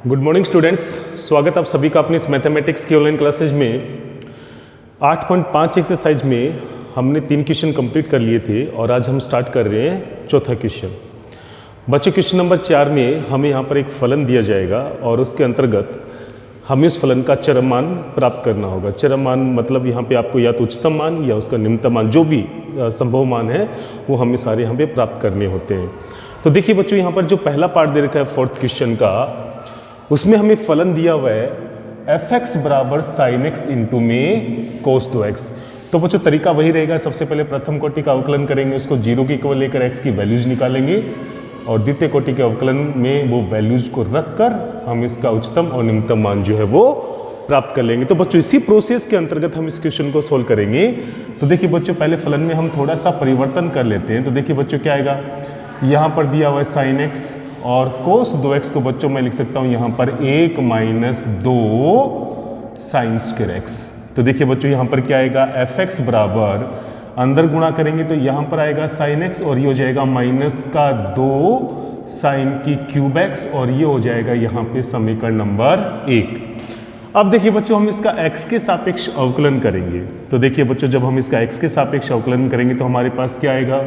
Good morning students, स्वागत आप सभी का अपनी इस मैथमेटिक्स की ऑनलाइन क्लासेज में। 8.5 एक्सरसाइज में हमने 3 क्वेश्चन कंप्लीट कर लिए थे और आज हम स्टार्ट कर रहे हैं चौथा क्वेश्चन। बच्चों, क्वेश्चन नंबर 4 में हमें यहाँ पर एक फलन दिया जाएगा और उसके अंतर्गत हमें उस फलन का चरम मान प्राप्त करना होगा। चरम मान मतलब यहाँ पे आपको या तो उच्चतम मान या उसका निम्नतम मान, जो भी संभव मान है वो हमें सारे यहाँ पे प्राप्त करने होते हैं। तो देखिए बच्चों, यहाँ पर जो पहला पार्ट दे रखा है फोर्थ क्वेश्चन का, उसमें हमें फलन दिया हुआ है fx बराबर sin x इंटू में cos 2x। तो बच्चों तरीका वही रहेगा, सबसे पहले प्रथम कोटि का अवकलन करेंगे, उसको 0 के इक्वल लेकर x की वैल्यूज निकालेंगे और द्वितीय कोटि के अवकलन में वो वैल्यूज को रखकर हम इसका उच्चतम और निम्नतम मान जो है वो प्राप्त कर लेंगे। तो बच्चों इसी प्रोसेस के अंतर्गत हम इस क्वेश्चन को सोल्व करेंगे। तो देखिए बच्चों, पहले फलन में हम थोड़ा सा परिवर्तन कर लेते हैं। तो देखिए बच्चों क्या आएगा, यहाँ पर दिया हुआ है sin x और cos 2x को बच्चों मैं लिख सकता हूँ यहाँ पर 1 माइनस 2 साइन स्क्वायर x। तो देखिए बच्चों यहाँ पर क्या आएगा, fx बराबर अंदर गुणा करेंगे तो यहाँ पर आएगा sin x और ये हो जाएगा माइनस का 2 साइन की क्यूब x और ये हो जाएगा यहाँ पे समीकरण नंबर 1। अब देखिए बच्चों, हम इसका x के सापेक्ष अवकलन करेंगे। तो देखिए बच्चों, जब हम इसका x के सापेक्ष अवकलन करेंगे तो हमारे पास क्या आएगा,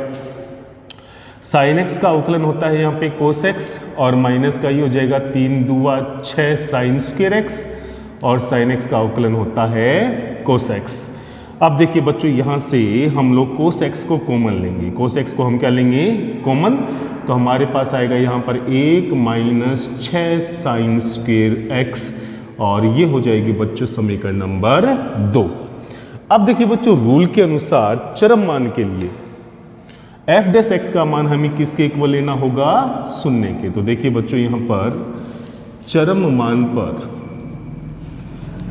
साइन x का अवकलन होता है यहाँ पे cos x और माइनस का ये हो जाएगा 3 दूआ 6 साइन स्क्वायर x और साइन x का अवकलन होता है cos x। अब देखिए बच्चों, यहाँ से हम लोग cos x को कॉमन लेंगे। cos x को हम क्या लेंगे, कॉमन। तो हमारे पास आएगा यहाँ पर 1 माइनस 6 साइन स्क्वायर x और ये हो जाएगी बच्चों समीकरण नंबर 2। अब देखिए बच्चों, रूल के अनुसार चरम मान के लिए f डैश x का मान हमें किसके इक्वल लेना होगा, शून्य के। तो देखिए बच्चों, यहाँ पर चरम मान पर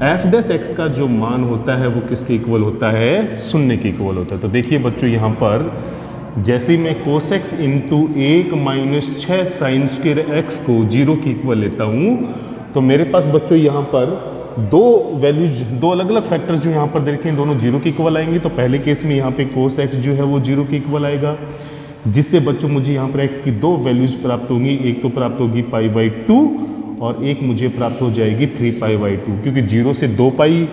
f डैश x का जो मान होता है वो किसके इक्वल होता है, शून्य के इक्वल होता है। तो देखिए बच्चों, यहाँ पर जैसे मैं cos x into 1 minus 6 sine square x को 0 के इक्वल लेता हूँ तो मेरे पास बच्चों यहाँ पर दो वैल्यूज, दो अलग अलग फैक्टर्स जो यहाँ पर देखें दोनों 0 के इक्वल आएंगे। तो पहले केस में यहाँ पे cos x जो है वो 0 के इक्वल आएगा, जिससे बच्चों मुझे यहाँ पर x की दो वैल्यूज प्राप्त होंगी। एक तो प्राप्त होगी π/2 और एक मुझे प्राप्त हो जाएगी 3π/2, क्योंकि 0 से 2π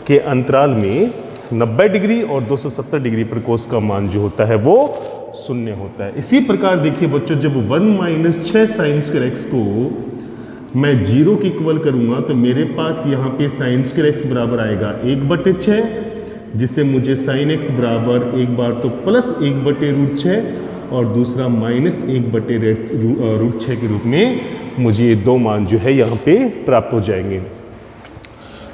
के अंतराल में 90 डिग्री और 270 डिग्री पर cos का मान जो होता है वो शून्य होता है। इसी प्रकार देखिए बच्चों, जब 1 माइनस 6 साइन स्क्वायर x को मैं 0 के इक्वल करूंगा तो मेरे पास यहाँ पे साइन स्क्वायर x बराबर आएगा 1/6, जिससे मुझे साइन x बराबर एक बार तो प्लस 1/√6 और दूसरा माइनस 1/√6 के रूप में मुझे ये दो मान जो है यहाँ पे प्राप्त हो जाएंगे।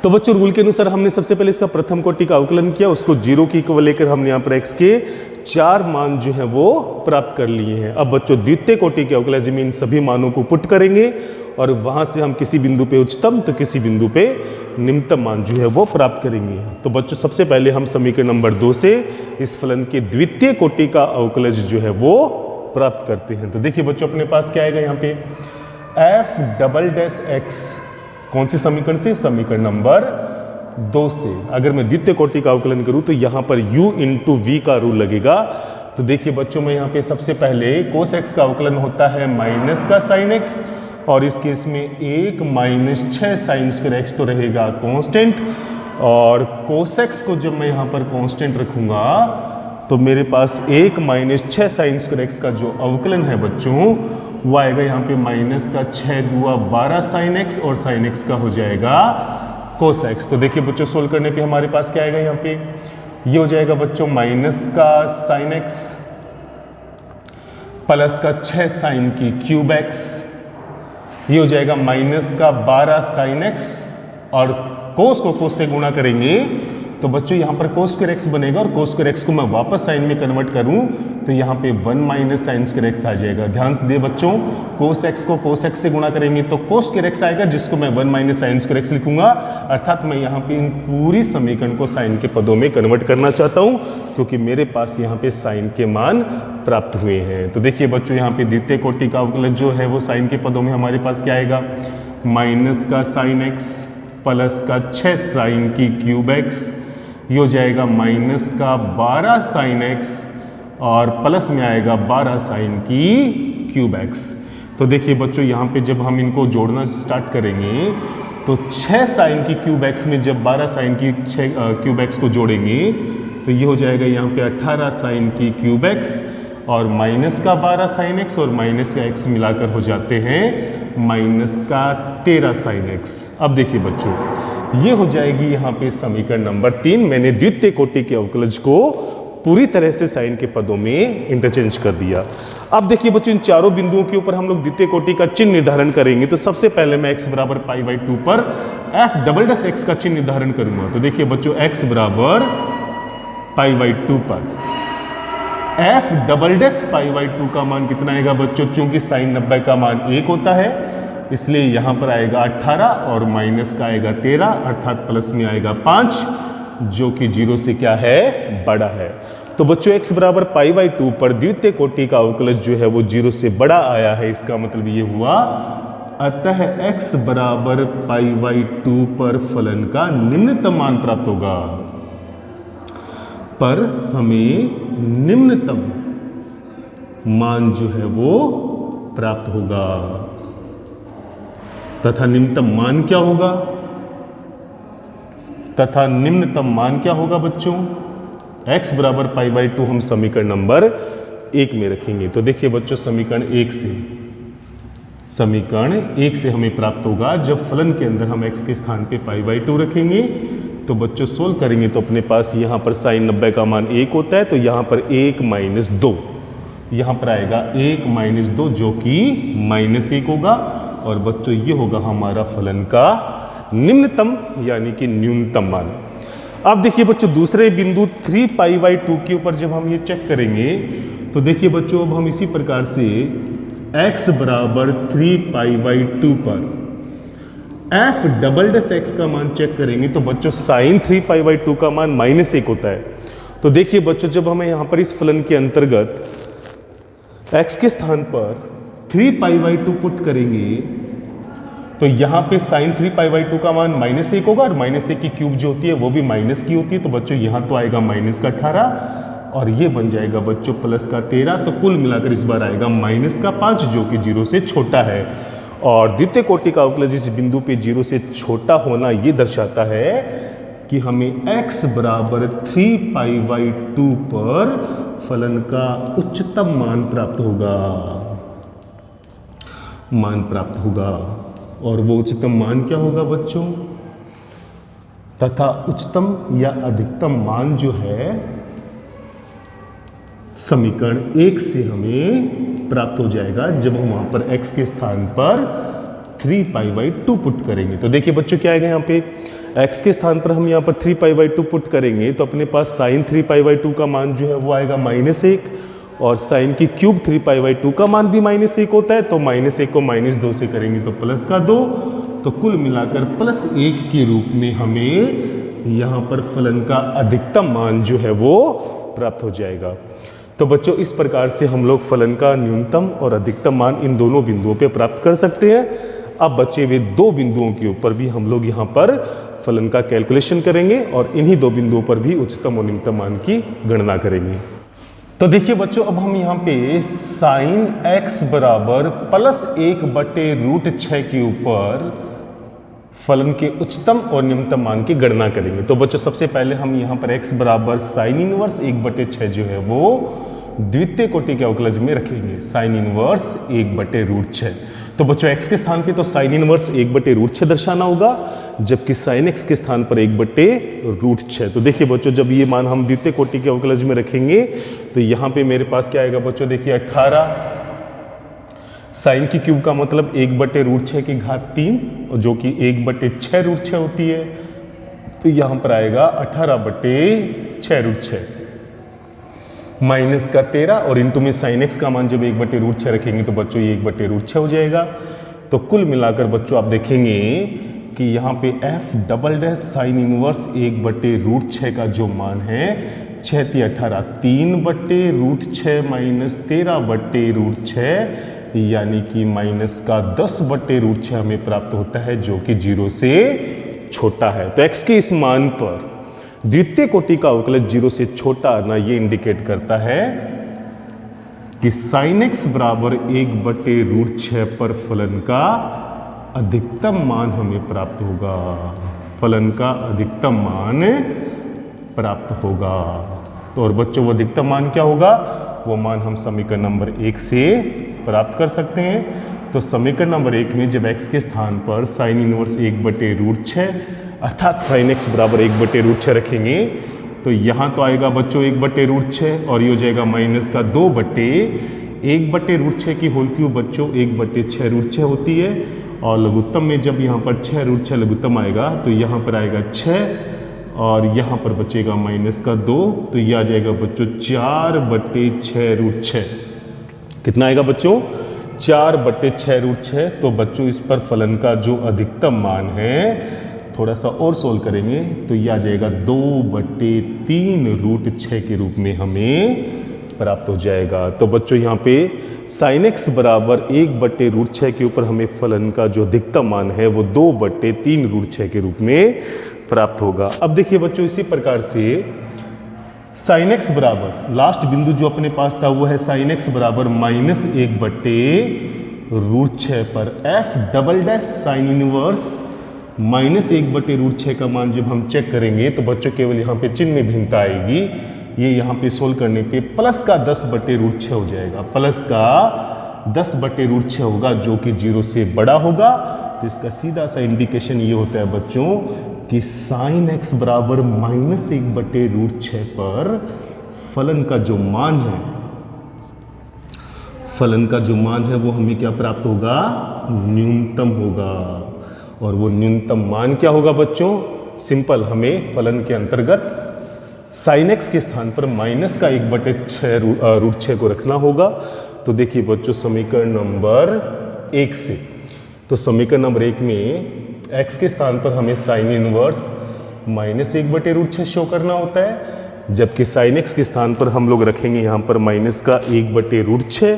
तो बच्चों, रूल के अनुसार हमने सबसे पहले इसका प्रथम कोटि का अवकलन किया, उसको 0 के इक्वल लेकर हमने यहाँ पर x के 4 मान जो है वो प्राप्त कर लिए हैं। अब बच्चों द्वितीय कोटि के अवकलन में इन सभी मानों को पुट करेंगे और वहां से हम किसी बिंदु पे उच्चतम तो किसी बिंदु पे निम्नतम मान जो है वो प्राप्त करेंगे। तो बच्चों सबसे पहले हम समीकरण नंबर 2 से इस फलन के द्वितीय कोटि का अवकलज जो है वो प्राप्त करते हैं। तो देखिए बच्चों, अपने पास क्या आएगा यहाँ पे, f डबल डैश x कौन से समीकरण से, समीकरण नंबर 2 से। अगर मैं द्वितीय कोटि का अवकलन करूं तो यहाँ पर u इंटू वी का रूल लगेगा। तो देखिए बच्चों, मैं यहाँ पे सबसे पहले cos x का अवकलन होता है माइनस का साइन x और इस केस में 1 माइनस 6 साइन स्क्वायर x तो रहेगा कांस्टेंट, और cos x को जब मैं यहाँ पर कांस्टेंट रखूंगा तो मेरे पास 1 माइनस 6 साइन स्क्वायर x का जो अवकलन है बच्चों वो आएगा यहाँ पे माइनस का 6 दूआ 12 साइन x और साइन x का हो जाएगा cos x। तो देखिए बच्चों, सोल्व करने पे हमारे पास क्या आएगा, यहाँ पे ये हो जाएगा बच्चों माइनस का साइन x प्लस का 6 साइन की क्यूब x, ये हो जाएगा माइनस का 12 साइन x और cos को cos से गुणा करेंगे तो बच्चों यहाँ पर cos स्क्वायर x बनेगा और cos स्क्वायर x को मैं वापस साइन में कन्वर्ट करूँ तो यहाँ पे 1 माइनस साइन स्क्वायर x आ जाएगा। ध्यान दे बच्चों, cos x को cos x से गुणा करेंगे तो cos स्क्वायर x आएगा, जिसको मैं 1 माइनस साइन स्क्वायर x लिखूंगा। अर्थात मैं यहाँ पे इन पूरी समीकरण को साइन के पदों में कन्वर्ट करना चाहता हूँ, क्योंकि मेरे पास यहाँ पे साइन के मान प्राप्त हुए हैं। तो देखिए बच्चों, यहाँ पे द्वितीय कोटि का अवकलन जो है वो साइन के पदों में हमारे पास क्या आएगा, माइनस का साइन x प्लस का 6 साइन की क्यूब x, ये हो जाएगा माइनस का 12 साइन x और प्लस में आएगा 12 साइन की क्यूब x। तो देखिए बच्चों यहाँ पे जब हम इनको जोड़ना स्टार्ट करेंगे तो 6 साइन की क्यूब एक्स में जब 12 साइन की 6 क्यूब एक्स को जोड़ेंगे तो ये हो जाएगा यहाँ पे 18 साइन की क्यूब एक्स और माइनस का 12 साइन एक्स और माइनस का एक्स मिलाकर हो जाते हैं माइनस का 13 साइन एक्स। अब देखिए बच्चों ये हो जाएगी यहाँ पे समीकरण नंबर 3। मैंने द्वितीय कोटि के अवकलज को पूरी तरह से साइन के पदों में इंटरचेंज कर दिया। अब देखिए बच्चों इन चारों बिंदुओं के ऊपर हम लोग द्वितीय कोटि का चिन्ह निर्धारण करेंगे। तो सबसे पहले मैं x बराबर पाई बाई 2 पर f डबल डैश x का चिन्ह निर्धारण करूंगा। तो देखिए बच्चों x बराबर पाई बाई 2 पर f double dash pi by 2 का मान कितना आएगा बच्चों? चूंकि साइन 90 का मान 1 होता है इसलिए यहां पर आएगा 18 और माइनस का आएगा 13 अर्थात प्लस में आएगा 5 जो कि 0 से क्या है? बड़ा है। तो बच्चों x बराबर पाई बाई 2 पर द्वितीय कोटि का अवकलज जो है वो 0 से बड़ा आया है। इसका मतलब ये हुआ अतः x बराबर पाई बाई 2 पर फलन का निम्नतम मान प्राप्त होगा। पर हमें निम्नतम मान जो है वो प्राप्त होगा तथा निम्नतम मान क्या होगा? तथा निम्नतम मान क्या होगा बच्चों? x बराबर पाई बाई 2 हम समीकरण नंबर 1 में रखेंगे। तो देखिए बच्चों समीकरण 1 से हमें प्राप्त होगा जब फलन के अंदर हम x के स्थान पे पाई बाई 2 रखेंगे। तो बच्चों सोल्व करेंगे तो अपने पास यहाँ पर साइन 90 का मान 1 होता है तो यहाँ पर 1 माइनस 2 यहाँ पर आएगा 1 माइनस 2 जो कि -1 होगा और बच्चों ये होगा हमारा फलन का निम्नतम यानी कि न्यूनतम मान। अब देखिए बच्चों दूसरे बिंदु 3 पाई बाई 2 के ऊपर जब हम ये चेक करेंगे तो देखिए बच्चों अब हम इसी प्रकार से x बराबर 3 पाई बाई 2 पर f डबल डैश x का मान चेक करेंगे तो बच्चों साइन 3 पाई बाई 2 का मान -1 होता है। तो देखिए बच्चों जब हमें यहाँ पर इस फलन के अंतर्गत x के स्थान पर 3 पाई बाई 2 पुट करेंगे तो यहाँ पे साइन 3 पाई बाई 2 का मान -1 होगा और -1 की क्यूब जो होती है वो भी माइनस की होती है। तो बच्चों यहाँ तो आएगा माइनस का 18 और ये बन जाएगा बच्चों प्लस का 13। तो कुल मिलाकर इस बार आएगा माइनस का 5 जो कि 0 से छोटा है। और द्वितीय कोटि का अवकलज इस बिंदु पे 0 से छोटा होना ये दर्शाता है कि हमें x बराबर 3 पाई बाई 2 पर फलन का उच्चतम मान प्राप्त होगा। और वो उच्चतम मान क्या होगा बच्चों? तथा उच्चतम या अधिकतम मान जो है समीकरण 1 से हमें प्राप्त हो जाएगा जब हम वहां पर x के स्थान पर 3 पाई बाई 2 पुट करेंगे। तो देखिए बच्चों क्या आएगा यहाँ पे x के स्थान पर हम यहाँ पर 3 पाई बाई 2 पुट करेंगे तो अपने पास साइन 3 पाई बाई 2 का मान जो है वो आएगा -1 और साइन की क्यूब 3 पाई बाई 2 का मान भी -1 होता है। तो -1 को -2 से करेंगे तो प्लस का 2 तो कुल मिलाकर +1 के रूप में हमें यहाँ पर फलन का अधिकतम मान जो है वो प्राप्त हो जाएगा। तो बच्चों इस प्रकार से हम लोग फलन का न्यूनतम और अधिकतम मान इन दोनों बिंदुओं पे प्राप्त कर सकते हैं। अब बचे हुए 2 बिंदुओं के ऊपर भी हम लोग यहाँ पर फलन का कैलकुलेशन करेंगे और इन्हीं 2 बिंदुओं पर भी उच्चतम और निम्नतम मान की गणना करेंगे। तो देखिए बच्चों अब हम यहाँ पे साइन x बराबर +1/√6 के ऊपर फलन के उच्चतम और निम्नतम मान की गणना करेंगे। तो बच्चों सबसे पहले हम यहाँ पर x बराबर साइन इनवर्स 1/6 जो है वो द्वितीय कोटि के अवकलज में रखेंगे। Sine inverse 1/√6। तो बच्चों x के स्थान पे तो साइन इनवर्स 1/√6 दर्शाना होगा जबकि साइन x के स्थान पर 1/√6। तो देखिए बच्चों जब ये मान हम द्वितीय कोटि के अवकलज में रखेंगे तो यहाँ पे मेरे पास क्या आएगा बच्चों? देखिए 18 साइन की क्यूब का मतलब 1/√6 की घात 3 जो कि 1/6√6 होती है। तो यहाँ पर आएगा 18/6√6 माइनस का 13 और इंटू में साइन x का मान जब 1/√6 रखेंगे तो बच्चों ये 1/√6 हो जाएगा। तो कुल मिलाकर बच्चों आप देखेंगे कि यहाँ पे f double dash sine inverse 1/√6 का जो मान है 6 × 18 3/√6 माइनस 13/√6 यानी कि माइनस का 10/√6 हमें प्राप्त होता है जो कि 0 से छोटा है। तो x के इस मान पर द्वितीय कोटि का अवकलज 0 से छोटा आना ये इंडिकेट करता है कि साइन एक्स बराबर 1/√6 पर फलन का अधिकतम मान हमें प्राप्त होगा। फलन का अधिकतम मान प्राप्त होगा। तो और बच्चों वो अधिकतम मान क्या होगा? वो मान हम समीकरण नंबर 1 से प्राप्त कर सकते हैं। तो समीकरण नंबर 1 में जब x के स्थान पर साइन इनवर्स 1/√6 अर्थात साइन x बराबर 1/√6 रखेंगे तो यहाँ तो आएगा बच्चों 1/√6 और ये हो जाएगा माइनस का 2/1/√6 की होल क्यूब बच्चों 1/6√6 होती है। और लघुत्तम में जब यहाँ पर 6√6 लघुत्तम आएगा तो यहाँ पर आएगा 6 और यहाँ पर बचेगा माइनस का 2, तो ये आ जाएगा बच्चों 4/6√6। कितना आएगा बच्चों? 4/6√6। तो बच्चों इस पर फलन का जो अधिकतम मान है थोड़ा सा और सोल्व करेंगे तो ये आ जाएगा 2/3√6 के रूप में हमें प्राप्त हो जाएगा। तो बच्चों यहाँ पे साइन एक्स बराबर 1/√6 के ऊपर हमें फलन का जो अधिकतम मान है वो 2/3√6 के रूप में प्राप्त होगा। अब देखिए बच्चों इसी प्रकार से साइन एक्स बराबर लास्ट बिंदु जो अपने पास था वो है साइन एक्स बराबर -1/√6 पर F double dash sine inverse -1/√6 का मान जब हम चेक करेंगे तो बच्चों केवल यहाँ पे चिन्ह में भिन्नता आएगी। ये यहाँ पे सोल्व करने पे प्लस का 10/√6 हो जाएगा। प्लस का 10/√6 होगा जो कि 0 से बड़ा होगा। तो इसका सीधा सा इंडिकेशन ये होता है बच्चों कि साइन एक्स बराबर -1/√6 पर फलन का जो मान है वो हमें क्या प्राप्त होगा? न्यूनतम होगा। और वो न्यूनतम मान क्या होगा बच्चों? सिंपल, हमें फलन के अंतर्गत साइन एक्स के स्थान पर माइनस का 1/6√6 को रखना होगा। तो देखिए बच्चों समीकरण नंबर 1 से, तो समीकरण नंबर 1 में x के स्थान पर हमें साइन इनवर्स -1/√6 शो करना होता है, जबकि साइन एक्स के स्थान पर हम लोग रखेंगे यहाँ पर माइनस का 1/√6।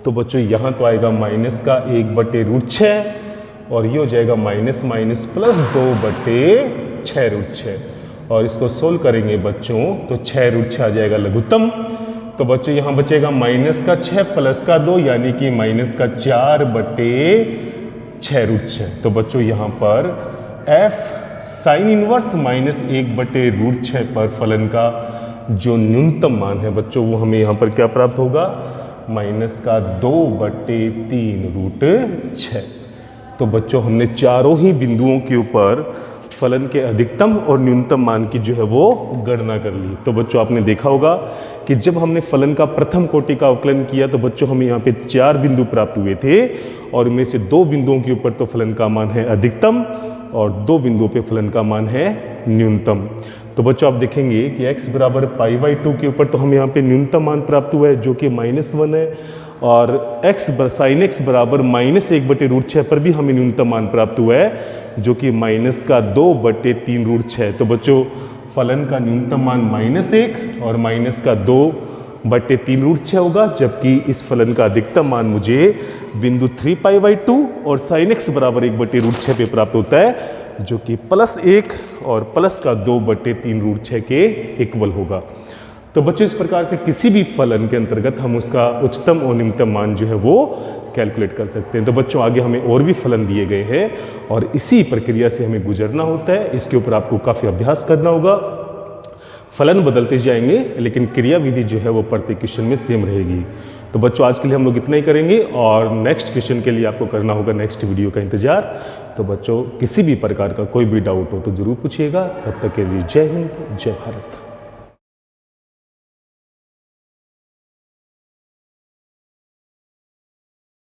तो बच्चों यहाँ तो आएगा माइनस का 1/√6 और ये हो जाएगा माइनस माइनस प्लस 2/6√6 और इसको सोल्व करेंगे बच्चों तो 6√6 आ जाएगा लघुत्तम। तो बच्चों यहाँ बचेगा माइनस का 6 प्लस का 2 यानी कि माइनस का 4/6√6। तो बच्चों यहाँ पर f साइन इनवर्स -1/√6 पर फलन का जो न्यूनतम मान है बच्चों वो हमें यहाँ पर क्या प्राप्त होगा? माइनस का 2/3√6। तो बच्चों हमने चारों ही बिंदुओं के ऊपर फलन के अधिकतम और न्यूनतम मान की जो है वो गणना कर ली। तो बच्चों आपने देखा होगा कि जब हमने फलन का प्रथम कोटि का अवकलन किया तो बच्चों हमें यहाँ पे 4 बिंदु प्राप्त हुए थे और इनमें से 2 बिंदुओं के ऊपर तो फलन का मान है अधिकतम और 2 बिंदुओं पे फलन का मान है न्यूनतम। तो बच्चों आप देखेंगे कि x बराबर π/2 के ऊपर तो हमें यहाँ पे न्यूनतम मान प्राप्त हुआ है जो कि -1 है और साइन एक्स बराबर -1/√6 पर भी हमें न्यूनतम मान प्राप्त हुआ है जो कि माइनस का 2/3√6। तो बच्चों फलन का न्यूनतम मान -1 और माइनस का 2/3√6 होगा, जबकि इस फलन का अधिकतम मान मुझे बिंदु 3π/2 और साइन एक्स बराबर 1/√6 पे प्राप्त होता है जो कि +1 और प्लस का 2/3√6 के इक्वल होगा। तो बच्चों इस प्रकार से किसी भी फलन के अंतर्गत हम उसका उच्चतम और निम्नतम मान जो है वो कैलकुलेट कर सकते हैं। तो बच्चों आगे हमें और भी फलन दिए गए हैं और इसी प्रक्रिया से हमें गुजरना होता है। इसके ऊपर आपको काफ़ी अभ्यास करना होगा। फलन बदलते जाएंगे लेकिन क्रिया विधि जो है वो प्रत्येक क्वेश्चन में सेम रहेगी। तो बच्चों आज के लिए हम लोग इतना ही करेंगे और नेक्स्ट क्वेश्चन के लिए आपको करना होगा नेक्स्ट वीडियो का इंतजार। तो बच्चों किसी भी प्रकार का कोई भी डाउट हो तो ज़रूर पूछिएगा। तब तक के लिए जय हिंद, जय भारत।